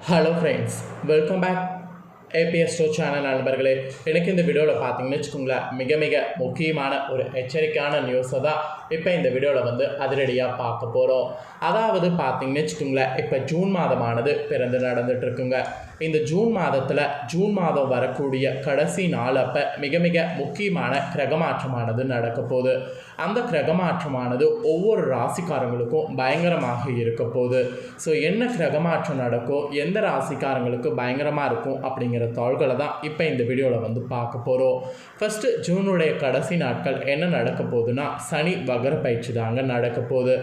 Hello friends, welcome back ABS store channel நண்பர்களே. எனக்கு இந்த வீடியோவில் பார்த்தீங்கன்னு வச்சுக்கோங்களேன், மிக மிக முக்கியமான ஒரு எச்சரிக்கையான நியூஸை தான் இப்போ இந்த வீடியோவில் அதிரடியாக பார்க்க போகிறோம். அதாவது பார்த்தீங்கன்னு வச்சுக்கோங்களேன், இப்போ ஜூன் மாதமானது பிறந்து நடந்துகிட்ருக்குங்க. இந்த ஜூன் மாதத்தில் ஜூன் மாதம் வரக்கூடிய கடைசி நாள் அப்போ மிக மிக முக்கியமான கிரகமாற்றமானது நடக்க போகுது. அந்த கிரகமாற்றமானது ஒவ்வொரு ராசிக்காரங்களுக்கும் பயங்கரமாக இருக்க போகுது. ஸோ என்ன கிரகமாற்றம் நடக்கும், எந்த ராசிக்காரங்களுக்கு பயங்கரமாக இருக்கும் அப்படிங்கிற தாள்களை தான் இப்போ இந்த வீடியோவில் பார்க்க போகிறோம். ஃபஸ்ட்டு ஜூனுடைய கடைசி நாட்கள் என்ன நடக்க போகுதுன்னா, சனி வக்ர பயிற்சி தாங்க நடக்க போகுது.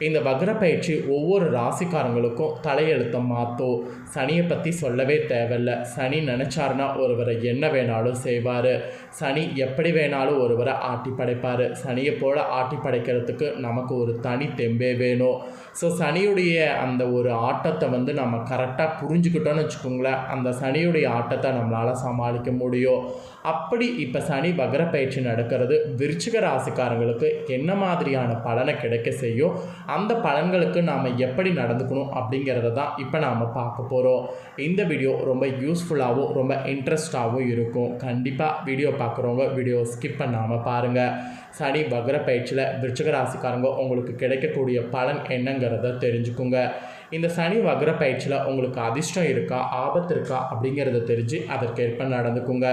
இந்த வக்ர பயிற்சி ஒவ்வொரு ராசிக்காரங்களுக்கும் தலையெழுத்தம் மாற்றும். சனியை பற்றி சொல்லவே தேவையில்லை. சனி நினச்சாருன்னா ஒருவரை என்ன வேணாலும் செய்வார். சனி எப்படி வேணாலும் ஒருவரை ஆட்டி படைப்பார். சனியை போல் ஆட்டி படைக்கிறதுக்கு நமக்கு ஒரு தனி தெம்பே வேணும். ஸோ சனியுடைய அந்த ஒரு ஆட்டத்தை நம்ம கரெக்டாக புரிஞ்சுக்கிட்டோன்னு வச்சுக்கோங்களேன், அந்த சனியுடைய ஆட்டத்தை நம்மளால் சமாளிக்க முடியும். அப்படி இப்போ சனி வக்ர பயிற்சி நடக்கிறது விருச்சிக ராசிக்காரங்களுக்கு என்ன மாதிரியான பலனை கிடைக்க செய்யும், அந்த பலன்களுக்கு நாம் எப்படி நடந்துக்கணும் அப்படிங்கிறத தான் இப்போ நாம் பார்க்க போகிறோம். இந்த வீடியோ ரொம்ப யூஸ்ஃபுல்லாகவும் ரொம்ப இன்ட்ரெஸ்டாகவும் இருக்கும். கண்டிப்பாக வீடியோ பார்க்குறவங்க வீடியோ ஸ்கிப் பண்ணாமல் பாருங்கள். சனி வக்ர பயிற்சியில் விருச்சிக ராசிக்காரங்க உங்களுக்கு கிடைக்கக்கூடிய பலன் என்னங்கிறத தெரிஞ்சுக்குங்க. இந்த சனி வக்ர பயிற்சியில் உங்களுக்கு அதிர்ஷ்டம் இருக்கா, ஆபத்து இருக்கா அப்படிங்கிறத தெரிஞ்சு அதற்கேற்ப நடந்துக்குங்க.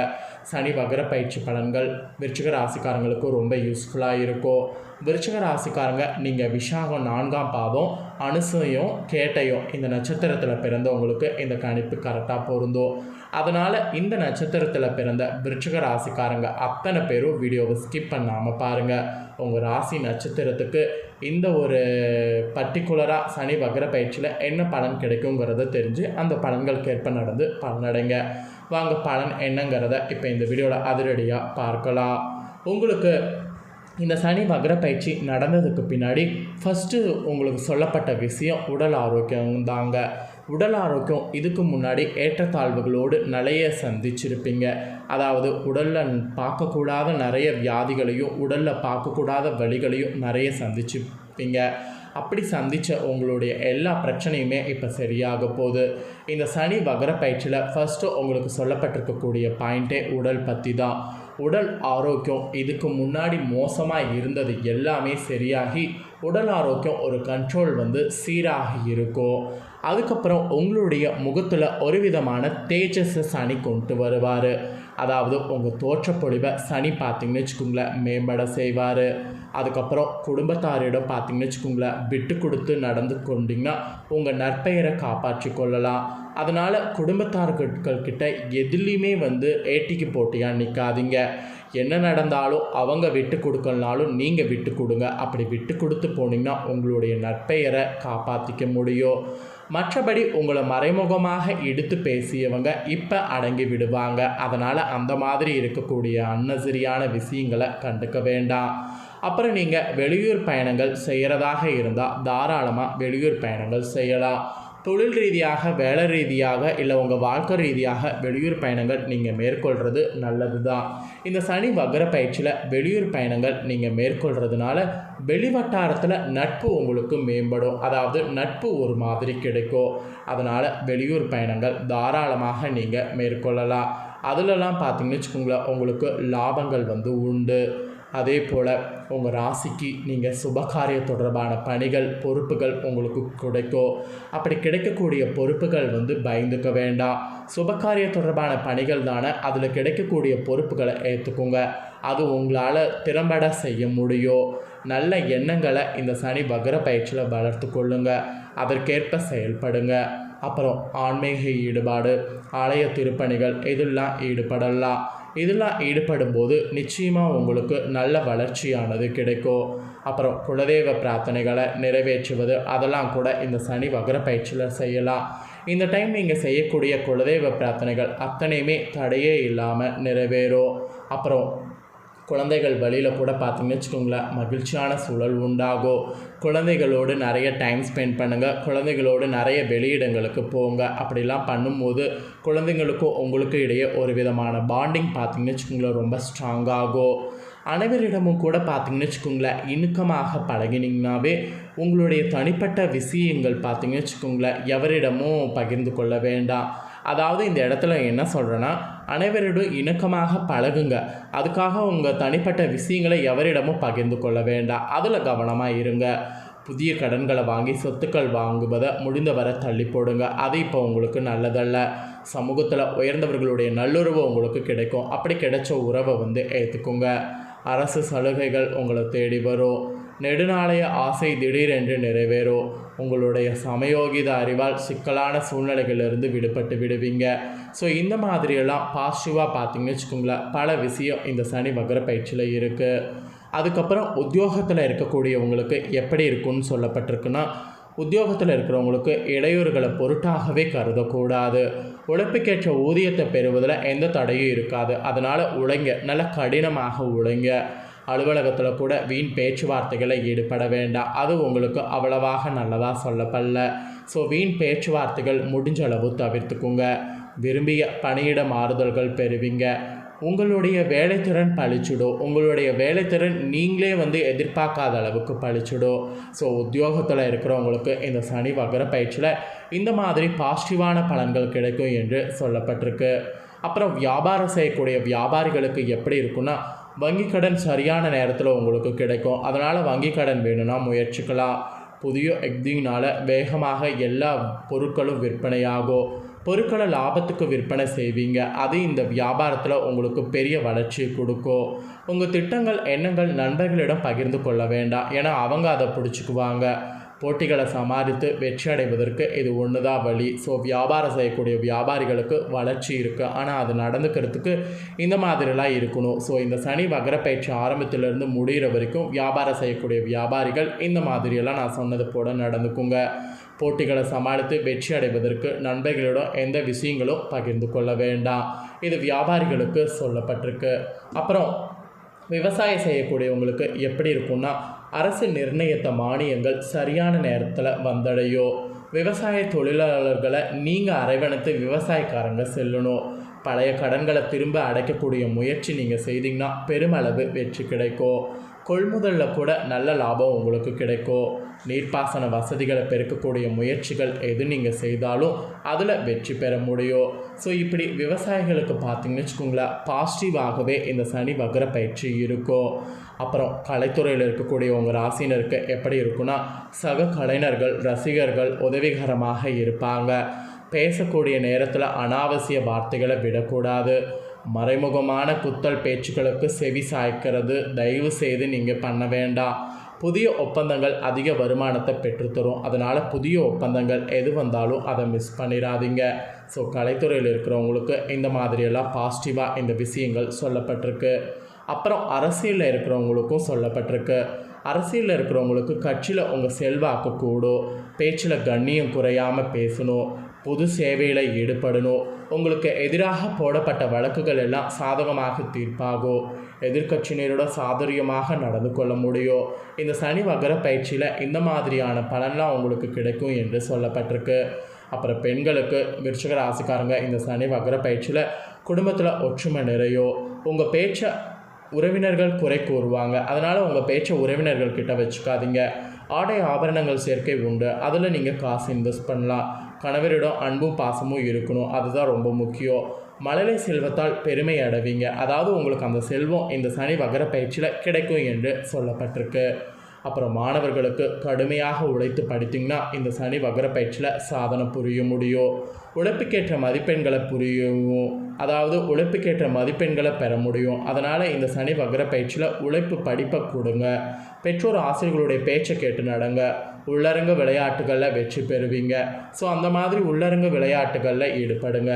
சனி வக்ர பயிற்சி பலன்கள் விருச்சிக ராசிக்காரங்களுக்கு ரொம்ப யூஸ்ஃபுல்லாக இருக்கும். விருச்சிக ராசிக்காரங்க நீங்கள் விஷாகம் 4ஆம் பாதம், அனுசையும் கேட்டையும் இந்த நட்சத்திரத்தில் பிறந்தவங்களுக்கு இந்த கணிப்பு கரெக்டாக பொருந்தும். அதனால் இந்த நட்சத்திரத்தில் பிறந்த விருச்சிக ராசிக்காரங்க அத்தனை பேரும் வீடியோவை ஸ்கிப் பண்ணாமல் பாருங்கள். உங்கள் ராசி நட்சத்திரத்துக்கு இந்த ஒரு பர்டிகுலராக சனி வக்ர பயிற்சியில் என்ன பலன் கிடைக்குங்கிறத தெரிஞ்சு அந்த பலன்களுக்கு ஏற்ப நடந்து பலனடைங்க. வாங்க பலன் என்னங்கிறத இப்போ இந்த வீடியோவில் அதிரடியாக பார்க்கலாம். உங்களுக்கு இந்த சனி வக்ர பயிற்சி நடந்ததுக்கு பின்னாடி ஃபஸ்ட்டு உங்களுக்கு சொல்லப்பட்ட விஷயம் உடல் ஆரோக்கியம் தாங்க. உடல் ஆரோக்கியம் இதுக்கு முன்னாடி ஏற்றத்தாழ்வுகளோடு நிறைய சந்திச்சிருப்பீங்க. அதாவது உடலில் பார்க்கக்கூடாத நிறைய வியாதிகளையும் உடலில் பார்க்கக்கூடாத வலிகளையும் நிறைய சந்திச்சிருப்பீங்க. அப்படி சந்தித்த உங்களுடைய எல்லா பிரச்சனையுமே இப்போ சரியாக போகுது. இந்த சனி வக்ர பயிற்சியில் ஃபஸ்ட்டு உங்களுக்கு சொல்லப்பட்டிருக்கக்கூடிய பாயிண்ட்டே உடல் பற்றி தான். உடல் ஆரோக்கியம் இதுக்கு முன்னாடி மோசமாக இருந்தது எல்லாமே சரியாகி உடல் ஆரோக்கியம் ஒரு கண்ட்ரோல் சீராகி இருக்கும். அதுக்கப்புறம் உங்களுடைய முகத்தில் ஒரு விதமான தேஜஸை சனி கொண்டு வருவார். அதாவது உங்கள் தோற்றப்பொழிவை சனி பார்த்திங்கன்னு வச்சுக்கோங்களேன் மேம்பட செய்வார். அதுக்கப்புறம் குடும்பத்தாரிடம் பார்த்திங்கன்னு வச்சுக்கோங்களேன் விட்டு கொடுத்து நடந்து கொண்டிங்கன்னா உங்கள் நற்பெயரை காப்பாற்றி கொள்ளலாம். அதனால் குடும்பத்தார்கள்கிட்ட எதுலேயுமே ஏட்டிக்கு போட்டியாக நிற்காதீங்க. என்ன நடந்தாலும் அவங்க விட்டு கொடுக்கலனாலும் நீங்கள் விட்டு கொடுங்க. அப்படி விட்டு கொடுத்து போனீங்கன்னா உங்களுடைய நற்பெயரை காப்பாற்றிக்க முடியும். மற்றபடி உங்களை மறைமுகமாக எடுத்து பேசியவங்க இப்போ அடங்கி விடுவாங்க. அதனால் அந்த மாதிரி இருக்கக்கூடிய அன்னசரியான விஷயங்களை கண்டுக்க வேண்டாம். அப்புறம் நீங்கள் வெளியூர் பயணங்கள் செய்கிறதாக இருந்தால் தாராளமாக வெளியூர் பயணங்கள் செய்யலாம். தொழில் ரீதியாக, வேலை ரீதியாக, இல்லை உங்கள் வாழ்க்கை ரீதியாக வெளியூர் பயணங்கள் நீங்கள் மேற்கொள்கிறது நல்லது தான். இந்த சனி வக்ர பயிற்சியில் வெளியூர் பயணங்கள் நீங்கள் மேற்கொள்கிறதுனால வெளிவட்டாரத்தில் நட்பு உங்களுக்கு மேம்படும். அதாவது நட்பு ஒரு மாதிரி கிடைக்கும். அதனால் வெளியூர் பயணங்கள் தாராளமாக நீங்கள் மேற்கொள்ளலாம். அதிலெல்லாம் பார்த்திங்கன்னு வச்சுக்கோங்களேன் உங்களுக்கு லாபங்கள் உண்டு. அதே போல் உங்கள் ராசிக்கு நீங்கள் சுபகாரிய தொடர்பான பணிகள், பொறுப்புகள் உங்களுக்கு கிடைக்கும். அப்படி கிடைக்கக்கூடிய பொறுப்புகள் பயந்துக்க வேண்டாம். சுபகாரிய தொடர்பான பணிகள் தானே, அதில் கிடைக்கக்கூடிய பொறுப்புகளை ஏற்றுக்கோங்க. அது உங்களால் திறம்பட செய்ய முடியும். நல்ல எண்ணங்களை இந்த சனி வக்ர பயிற்சியில் வளர்த்து கொள்ளுங்க. அதற்கேற்ப செயல்படுங்க. அப்புறம் ஆன்மீக ஈடுபாடு, ஆலய திருப்பணிகள் இதெல்லாம் ஈடுபடலாம். இதெல்லாம் ஈடுபடும்போது நிச்சயமாக உங்களுக்கு நல்ல வளர்ச்சியானது கிடைக்கும். அப்புறம் குலதெய்வ பிரார்த்தனைகளை நிறைவேற்றுவது அதெல்லாம் கூட இந்த சனி வக்ர பயிற்சியில் செய்யலாம். இந்த டைம் நீங்கள் செய்யக்கூடிய குலதெய்வ பிரார்த்தனைகள் அத்தனையுமே தடையே இல்லாமல் நிறைவேறும். அப்புறம் குழந்தைகள் வழியில் கூட பார்த்திங்கன்னு வச்சுக்கோங்களேன் மகிழ்ச்சியான சூழல் உண்டாகும். குழந்தைகளோடு நிறைய டைம் ஸ்பெண்ட் பண்ணுங்கள். குழந்தைகளோடு நிறைய வெளியிடங்களுக்கு போங்க. அப்படிலாம் பண்ணும்போது குழந்தைங்களுக்கும் உங்களுக்கு இடையே ஒரு விதமான பாண்டிங் பார்த்திங்கன்னு வச்சுக்கோங்களேன் ரொம்ப ஸ்ட்ராங்காகும். அனைவரிடமும் கூட பார்த்திங்கன்னு வச்சுக்கோங்களேன் இணுக்கமாக பழகினீங்கன்னாவே உங்களுடைய தனிப்பட்ட விஷயங்கள் பார்த்தீங்கன்னு வச்சுக்கோங்களேன் எவரிடமும் பகிர்ந்து கொள்ள வேண்டாம். அதாவது இந்த இடத்துல என்ன சொல்கிறேன்னா, அனைவரிடம் இணக்கமாக பழகுங்க. அதுக்காக உங்கள் தனிப்பட்ட விஷயங்களை எவரிடமும் பகிர்ந்து கொள்ள வேண்டாம். அதில் கவனமாக இருங்க. புதிய கடன்களை வாங்கி சொத்துக்கள் வாங்குவதை முடிந்தவரை தள்ளி போடுங்க. அது இப்போ உங்களுக்கு நல்லதல்ல. சமூகத்தில் உயர்ந்தவர்களுடைய நல்லுறவு உங்களுக்கு கிடைக்கும். அப்படி கிடைச்ச உறவை ஏற்றுக்குங்க. அரசு சலுகைகள் உங்களை தேடி வரும். நெடுநாளைய ஆசை திடீரென்று நிறைவேறும். உங்களுடைய சமயோகித அறிவால் சிக்கலான சூழ்நிலைகளிலிருந்து விடுபட்டு விடுவீங்க. ஸோ இந்த மாதிரியெல்லாம் பாசிட்டிவாக பார்த்தீங்கன்னு வச்சுக்கோங்களேன் பல விஷயம் இந்த சனி வக்ர பயிற்சியில் இருக்குது. அதுக்கப்புறம் உத்தியோகத்தில் இருக்கக்கூடியவங்களுக்கு எப்படி இருக்குன்னு சொல்லப்பட்டிருக்குன்னா, உத்தியோகத்தில் இருக்கிறவங்களுக்கு இடையூறுகளை பொருட்டாகவே கருதக்கூடாது. உழைப்புக்கேற்ற ஊதியத்தை பெறுவதில் எந்த தடையும் இருக்காது. அதனால் உழைங்க, நல்ல கடினமாக உழைங்க. அலுவலகத்தில் கூட வீண் பேச்சுவார்த்தைகளை ஈடுபட வேண்டாம். அது உங்களுக்கு அவ்வளவாக நல்லதாக சொல்லப்படல. ஸோ வீண் பேச்சுவார்த்தைகள் முடிஞ்ச அளவு தவிர்த்துக்குங்க. விரும்பிய பணியிட மாறுதல்கள் பெறுவீங்க. உங்களுடைய வேலைத்திறன் பழிச்சிடும். உங்களுடைய வேலைத்திறன் நீங்களே எதிர்பார்க்காத அளவுக்கு பழிச்சிடும். ஸோ உத்தியோகத்தில் இருக்கிறவங்களுக்கு இந்த சனி வக்ர பயிற்சியில் இந்த மாதிரி பாசிட்டிவான பலன்கள் கிடைக்கும் என்று சொல்லப்பட்டிருக்கு. அப்புறம் வியாபாரம் செய்யக்கூடிய வியாபாரிகளுக்கு எப்படி இருக்குன்னா, வங்கி கடன் சரியான நேரத்தில் உங்களுக்கு கிடைக்கும். அதனால் வங்கி கடன் வேணும்னா முயற்சிக்கலாம். புதிய யுக்தியினால் வேகமாக எல்லா பொருட்களும் விற்பனையாகும். பொருட்களை லாபத்துக்கு விற்பனை செய்வீங்க. அது இந்த வியாபாரத்தில் உங்களுக்கு பெரிய வளர்ச்சியை கொடுக்கும். உங்கள் திட்டங்கள் எண்ணங்கள் நண்பர்களிடம் பகிர்ந்து கொள்ள வேண்டாம். ஏன்னா அவங்க அதை பிடிச்சிக்குவாங்க. போட்டிகளை சமாளித்து வெற்றி அடைவதற்கு இது ஒன்று தான் வழி. ஸோ வியாபாரம் செய்யக்கூடிய வியாபாரிகளுக்கு வளர்ச்சி இருக்குது. ஆனால் அது நடந்துக்கிறதுக்கு இந்த மாதிரிலாம் இருக்கணும். ஸோ இந்த சனி வக்ர பயிற்சி ஆரம்பத்திலிருந்து முடிகிற வரைக்கும் வியாபாரம் செய்யக்கூடிய வியாபாரிகள் இந்த மாதிரியெல்லாம் நான் சொன்னது போல நடந்துக்குங்க. போட்டிகளை சமாளித்து வெற்றி அடைவதற்கு நண்பர்களிடம் எந்த விஷயங்களும் பகிர்ந்து கொள்ள வேண்டாம். இது வியாபாரிகளுக்கு சொல்லப்பட்டிருக்கு. அப்புறம் விவசாயம் செய்யக்கூடியவங்களுக்கு எப்படி இருக்குன்னா, அரசு நிர்ணயித்த மானியங்கள் சரியான நேரத்தில் வந்தடையும். விவசாய தொழிலாளர்களை நீங்கள் அரவணைத்து விவசாயக்காரங்க செல்லணும். பழைய கடன்களை திரும்ப அடைக்கக்கூடிய முயற்சி நீங்கள் செய்தீங்கன்னா பெருமளவு வெற்றி கிடைக்கும். கொள்முதலில் கூட நல்ல லாபம் உங்களுக்கு கிடைக்கும். நீர்ப்பாசன வசதிகளை பெருக்கக்கூடிய முயற்சிகள் எது நீங்கள் செய்தாலும் அதில் வெற்றி பெற முடியும். ஸோ இப்படி விவசாயிகளுக்கு பார்த்தீங்கன்னு வச்சுக்கோங்களேன் பாசிட்டிவாகவே இந்த சனி வக்ர பயிற்சி இருக்கும். அப்புறம் கலைத்துறையில் இருக்கக்கூடிய உங்கள் ராசினருக்கு எப்படி இருக்குன்னா, சக கலைஞர்கள் ரசிகர்கள் உதவிகரமாக இருப்பாங்க. பேசக்கூடிய நேரத்தில் அனாவசிய வார்த்தைகளை விடக்கூடாது. மறைமுகமான குத்தல் பேச்சுக்களுக்கு செவி சாய்க்கிறது தயவு செய்து நீங்கள் பண்ண வேண்டாம். புதிய ஒப்பந்தங்கள் அதிக வருமானத்தை பெற்றுத்தரும். அதனால் புதிய ஒப்பந்தங்கள் எது வந்தாலும் அதை மிஸ் பண்ணிடாதீங்க. ஸோ கலைத்துறையில் இருக்கிறவங்களுக்கு இந்த மாதிரியெல்லாம் பாசிட்டிவாக இந்த விஷயங்கள் சொல்லப்பட்டிருக்கு. அப்புறம் அரசியலில் இருக்கிறவங்களுக்கும் சொல்லப்பட்டிருக்கு. அரசியலில் இருக்கிறவங்களுக்கு கட்சியில் உங்கள் செல்வாக்கு கூடும். பேச்சில் கண்ணியம் குறையாமல் பேசணும். பொது சேவையில் ஈடுபடணும். உங்களுக்கு எதிராக போடப்பட்ட வழக்குகள் எல்லாம் சாதகமாக தீர்ப்பாகும். எதிர்க்கட்சியினரோட சாதுரியமாக நடந்து கொள்ள முடியும். இந்த சனி வக்ர பயிற்சியில் இந்த மாதிரியான பலன்லாம் உங்களுக்கு கிடைக்கும் என்று சொல்லப்பட்டிருக்கு. அப்புறம் பெண்களுக்கு விருச்சிக ராசிக்காரங்க இந்த சனி வக்ர பயிற்சியில் குடும்பத்தில் ஒற்றுமை நிறையும். உங்கள் பேச்சை உறவினர்கள் குறை கூறுவாங்க. அதனால் உங்கள் பேச்சை உறவினர்கள் கிட்ட வச்சுக்காதீங்க. ஆடை ஆபரணங்கள் சேர்க்கை உண்டு. அதில் நீங்கள் காசு இன்வெஸ்ட் பண்ணலாம். கணவரிடம் அன்பும் பாசமும் இருக்கணும். அதுதான் ரொம்ப முக்கியம். மழலை செல்வத்தால் பெருமை அடைவீங்க. அதாவது உங்களுக்கு அந்த செல்வம் இந்த சனி வக்ர பயிற்சியில் கிடைக்கும் என்று சொல்லப்பட்டிருக்கு. அப்புறம் மாணவர்களுக்கு கடுமையாக உழைத்து படித்திங்கன்னா இந்த சனி வக்ர பயிற்சியில் சாதனை புரிய முடியும். உழைப்புக்கேற்ற மதிப்பெண்களை உழைப்புக்கேற்ற மதிப்பெண்களை பெற முடியும். அதனால் இந்த சனி வக்ர பயிற்சியில் உழைப்பு படிப்பை கொடுங்க. பெற்றோர் ஆசிரியர்களுடைய பேச்சை கேட்டு நடங்க. உள்ளரங்க விளையாட்டுகளில் வெற்றி பெறுவீங்க. ஸோ அந்த மாதிரி உள்ளரங்க விளையாட்டுகளில் ஈடுபடுங்க.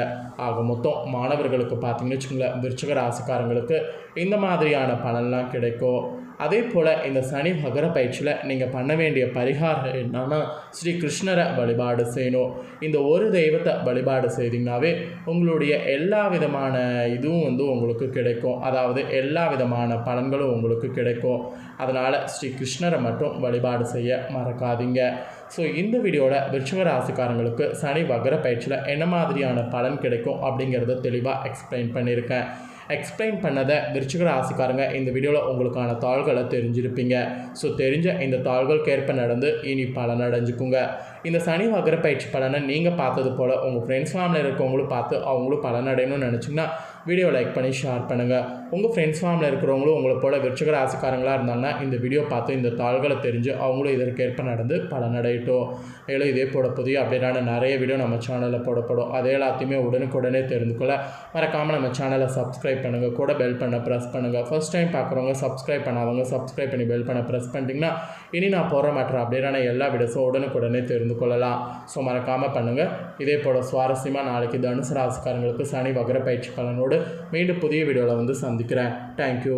ஆக மொத்தம் மாணவர்களுக்கு பார்த்தீங்கன்னு வச்சுக்கோங்களேன் விருச்சிக ராசிக்காரங்களுக்கு இந்த மாதிரியான பலன்லாம் கிடைக்கும். அதே போல் இந்த சனி வக்ர பயிற்சியில் நீங்கள் பண்ண வேண்டிய பரிகாரம் என்னன்னா, ஸ்ரீ கிருஷ்ணரை வழிபாடு செய்யணும். இந்த ஒரு தெய்வத்தை வழிபாடு செய்தீங்கன்னாவே உங்களுடைய எல்லா விதமான இதுவும் உங்களுக்கு கிடைக்கும். அதாவது எல்லா விதமான பலன்களும் உங்களுக்கு கிடைக்கும். அதனால் ஸ்ரீ கிருஷ்ணரை மட்டும் வழிபாடு செய்ய மறக்காதீங்க. ஸோ இந்த வீடியோவில் விருச்சிக ராசிக்காரங்களுக்கு சனி வக்ர பயிற்சியில் என்ன மாதிரியான பலன் கிடைக்கும் அப்படிங்கிறத தெளிவாக எக்ஸ்பிளைன் பண்ணியிருக்கேன். எக்ஸ்பிளைன் பண்ணதை விருச்சிக ராசிக்காரங்க இந்த வீடியோவில் உங்களுக்கான தாள்களை தெரிஞ்சிருப்பீங்க. ஸோ தெரிஞ்ச இந்த தாள்களுக்கேற்ப நடந்து இனி பலன் அடைஞ்சுக்குங்க. இந்த சனி வக்ர பயிற்சி பலனை நீங்கள் பார்த்தது போல் உங்கள் ஃப்ரெண்ட்ஸ் ஃபேமிலியில் இருக்கவங்களும் பார்த்து அவங்களும் பலன் அடையணும்னு நினச்சிங்கன்னா வீடியோ லைக் பண்ணி ஷேர் பண்ணுங்கள். உங்கள் ஃப்ரெண்ட்ஸ் ஃபேமிலியில் இருக்கிறவங்களும் உங்களை போல் விருச்சிக ராசிக்காரங்களாக இருந்தாங்கன்னா இந்த வீடியோ பார்த்து இந்த தாள்களை தெரிஞ்சு அவங்களும் இதற்கேற்ப நடந்து பலனடையட்டும். மேலும் இதே போட புதிய அப்படின்னா நிறைய வீடியோ நம்ம சேனலில் போடப்படும். அதே எல்லாத்தையுமே உடனுக்குடனே தெரிந்து கொள்ள மறக்காமல் நம்ம சேனலை சப்ஸ்கிரைப் பண்ணுங்கள். கூட பெல் பண்ண ப்ரெஸ் பண்ணுங்கள். ஃபர்ஸ்ட் டைம் பார்க்குறவங்க சப்ஸ்கிரைப் பண்ணாதவங்க சப்ஸ்கிரைப் பண்ணி பெல் பண்ண ப்ரெஸ் பண்ணிட்டீங்கன்னா இனி நான் போகிற மற்ற அப்படின்னா எல்லா வீடியோஸும் உடனுக்குடனே தெரிந்து கொள்ளலாம். ஸோ மறக்காமல் பண்ணுங்கள். இதே போல் சுவாரஸ்யமாக நாளைக்கு தனுசு ராசிக்காரங்களுக்கு சனி வக்ர பயிற்சி பலனோடு மீண்டும் புதிய வீடியோவில் வந்து சந்திக்கிறேன். தேங்க்யூ.